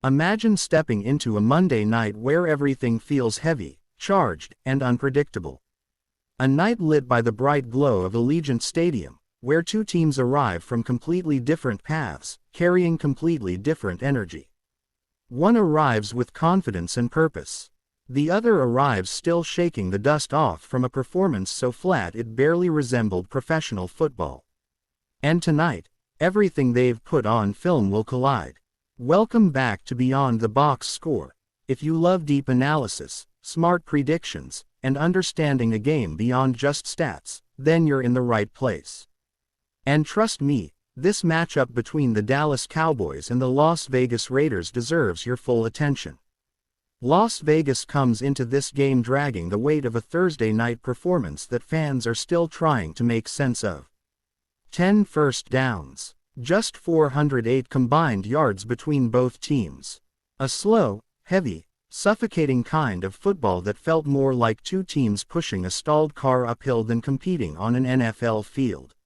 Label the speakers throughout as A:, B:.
A: Imagine stepping into a Monday night where everything feels heavy, charged, and unpredictable. A night lit by the bright glow of Allegiant Stadium, where two teams arrive from completely different paths, carrying completely different energy. One arrives with confidence and purpose. The other arrives still shaking the dust off from a performance so flat it barely resembled professional football. And tonight, everything they've put on film will collide. Welcome back to Beyond the Box Score. If you love deep analysis, smart predictions, and understanding a game beyond just stats, then you're in the right place. And trust me, this matchup between the Dallas Cowboys and the Las Vegas Raiders deserves your full attention. Las Vegas comes into this game dragging the weight of a Thursday night performance that fans are still trying to make sense of. 10 first downs, just 408 combined yards between both teams. A slow, heavy, suffocating kind of football that felt more like two teams pushing a stalled car uphill than competing on an NFL field.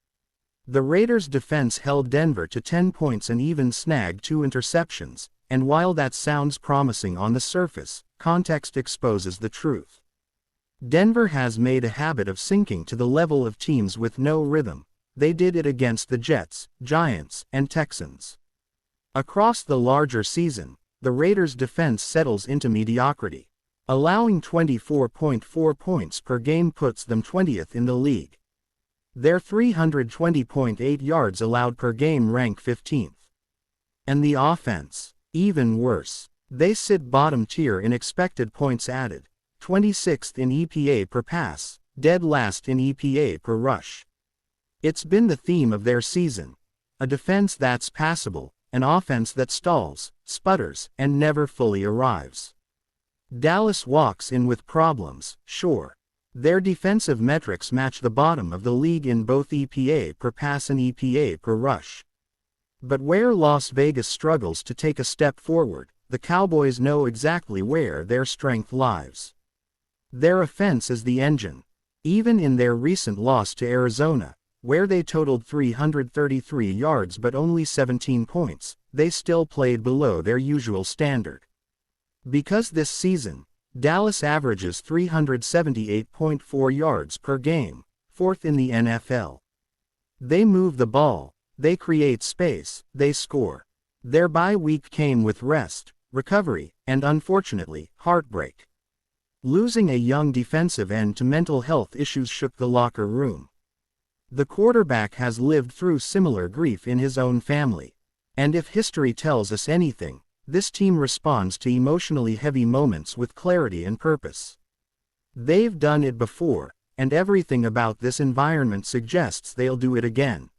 A: The Raiders' defense held Denver to 10 points and even snagged 2 interceptions. And while that sounds promising on the surface, context exposes the truth. Denver has made a habit of sinking to the level of teams with no rhythm. They did it against the Jets, Giants, and Texans. Across the larger season, the Raiders' defense settles into mediocrity. Allowing 24.4 points per game puts them 20th in the league. Their 320.8 yards allowed per game rank 15th. And the offense? Even worse. They sit bottom tier in expected points added, 26th in EPA per pass, dead last in EPA per rush. It's been the theme of their season. A defense that's passable, an offense that stalls, sputters, and never fully arrives. Dallas walks in with problems, sure. Their defensive metrics match the bottom of the league in both EPA per pass and EPA per rush. But where Las Vegas struggles to take a step forward, the Cowboys know exactly where their strength lies. Their offense is the engine. Even in their recent loss to Arizona, where they totaled 333 yards but only 17 points, they still played below their usual standard. Because this season, Dallas averages 378.4 yards per game, 4th in the NFL. They move the ball. They create space, they score. Their bye week came with rest, recovery, and unfortunately, heartbreak. Losing a young defensive end to mental health issues shook the locker room. The quarterback has lived through similar grief in his own family. And if history tells us anything, this team responds to emotionally heavy moments with clarity and purpose. They've done it before, and everything about this environment suggests they'll do it again.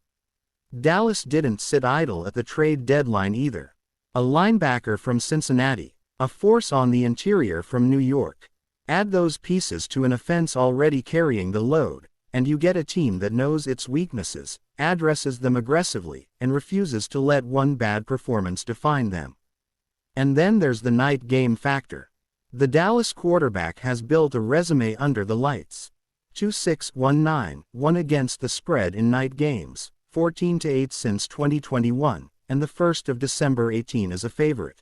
A: Dallas didn't sit idle at the trade deadline either. A linebacker from Cincinnati, a force on the interior from New York. Add those pieces to an offense already carrying the load, and you get a team that knows its weaknesses, addresses them aggressively, and refuses to let one bad performance define them. And then there's the night game factor. The Dallas quarterback has built a resume under the lights. 2-6-1-9, 1 against the spread in night games. 14-8 since 2021, and the 1st of December 18 as a favorite.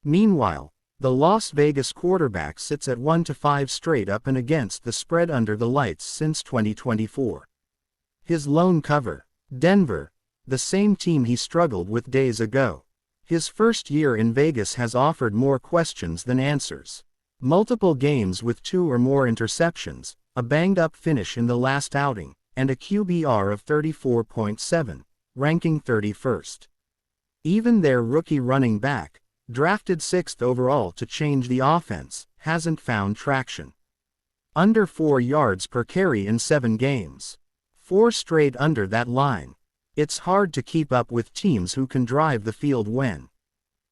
A: Meanwhile, the Las Vegas quarterback sits at 1-5 straight up and against the spread under the lights since 2024. His lone cover, Denver, the same team he struggled with days ago. His first year in Vegas has offered more questions than answers. Multiple games with 2 or more interceptions, a banged-up finish in the last outing, and a QBR of 34.7, ranking 31st. Even their rookie running back, drafted 6th overall to change the offense, hasn't found traction. Under 4 yards per carry in 7 games. 4 straight under that line. It's hard to keep up with teams who can drive the field when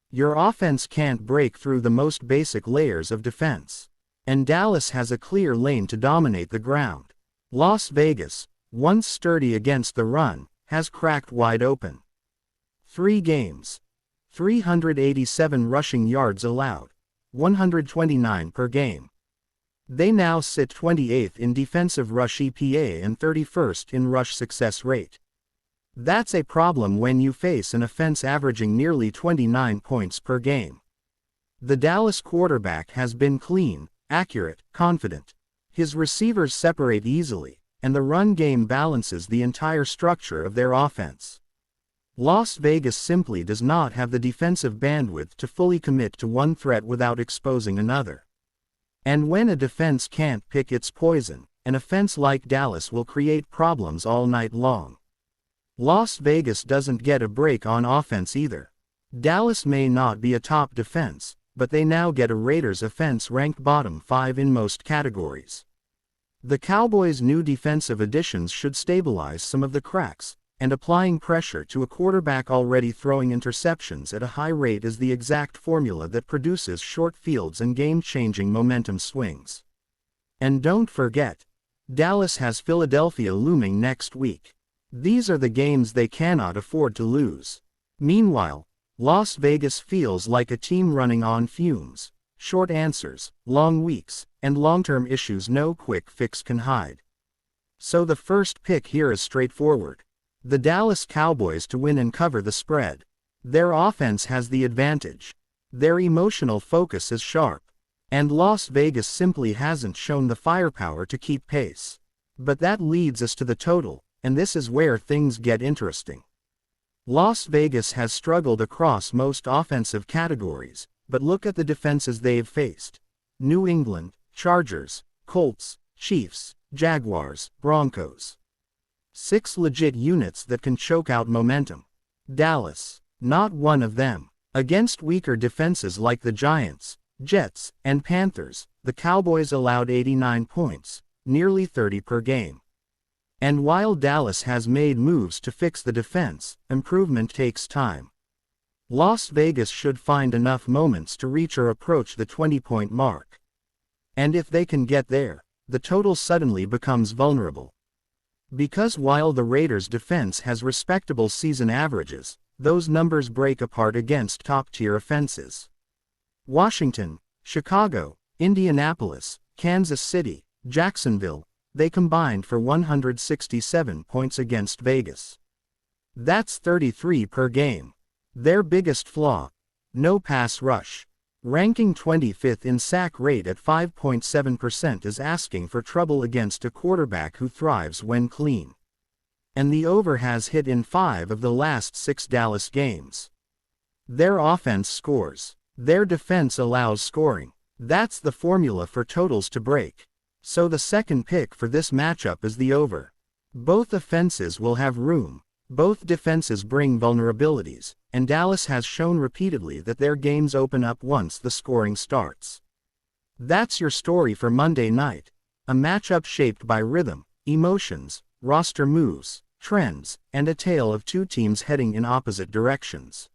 A: your offense can't break through the most basic layers of defense. And Dallas has a clear lane to dominate the ground. Las Vegas, once sturdy against the run, has cracked wide open. 3 games. 387 rushing yards allowed. 129 per game. They now sit 28th in defensive rush EPA and 31st in rush success rate. That's a problem when you face an offense averaging nearly 29 points per game. The Dallas quarterback has been clean, accurate, confident. His receivers separate easily, and the run game balances the entire structure of their offense. Las Vegas simply does not have the defensive bandwidth to fully commit to one threat without exposing another. And when a defense can't pick its poison, an offense like Dallas will create problems all night long. Las Vegas doesn't get a break on offense either. Dallas may not be a top defense, but they now get a Raiders offense ranked bottom 5 in most categories. The Cowboys' new defensive additions should stabilize some of the cracks, and applying pressure to a quarterback already throwing interceptions at a high rate is the exact formula that produces short fields and game-changing momentum swings. And don't forget, Dallas has Philadelphia looming next week. These are the games they cannot afford to lose. Meanwhile, Las Vegas feels like a team running on fumes. Short answers, long weeks, and long-term issues no quick fix can hide. So the first pick here is straightforward. The Dallas Cowboys to win and cover the spread. Their offense has the advantage. Their emotional focus is sharp. And Las Vegas simply hasn't shown the firepower to keep pace. But that leads us to the total, and this is where things get interesting. Las Vegas has struggled across most offensive categories, but look at the defenses they've faced. New England, Chargers, Colts, Chiefs, Jaguars, Broncos. 6 legit units that can choke out momentum. Dallas, not one of them. Against weaker defenses like the Giants, Jets, and Panthers, the Cowboys allowed 89 points, nearly 30 per game. And while Dallas has made moves to fix the defense, improvement takes time. Las Vegas should find enough moments to reach or approach the 20-point mark. And if they can get there, the total suddenly becomes vulnerable. Because while the Raiders' defense has respectable season averages, those numbers break apart against top-tier offenses. Washington, Chicago, Indianapolis, Kansas City, Jacksonville, they combined for 167 points against Vegas. That's 33 per game. Their biggest flaw? No pass rush. Ranking 25th in sack rate at 5.7% is asking for trouble against a quarterback who thrives when clean. And the over has hit in 5 of the last 6 Dallas games. Their offense scores. Their defense allows scoring. That's the formula for totals to break. So the second pick for this matchup is the over. Both offenses will have room. Both defenses bring vulnerabilities, and Dallas has shown repeatedly that their games open up once the scoring starts. That's your story for Monday night. A matchup shaped by rhythm, emotions, roster moves, trends, and a tale of two teams heading in opposite directions.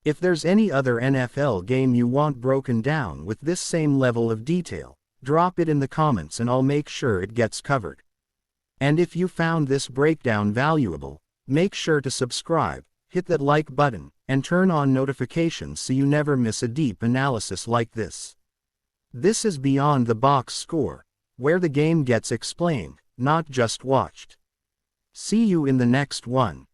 A: If there's any other NFL game you want broken down with this same level of detail, drop it in the comments and I'll make sure it gets covered. And if you found this breakdown valuable, make sure to subscribe, hit that like button, and turn on notifications so you never miss a deep analysis like this. This is Beyond the Box Score, where the game gets explained, not just watched. See you in the next one.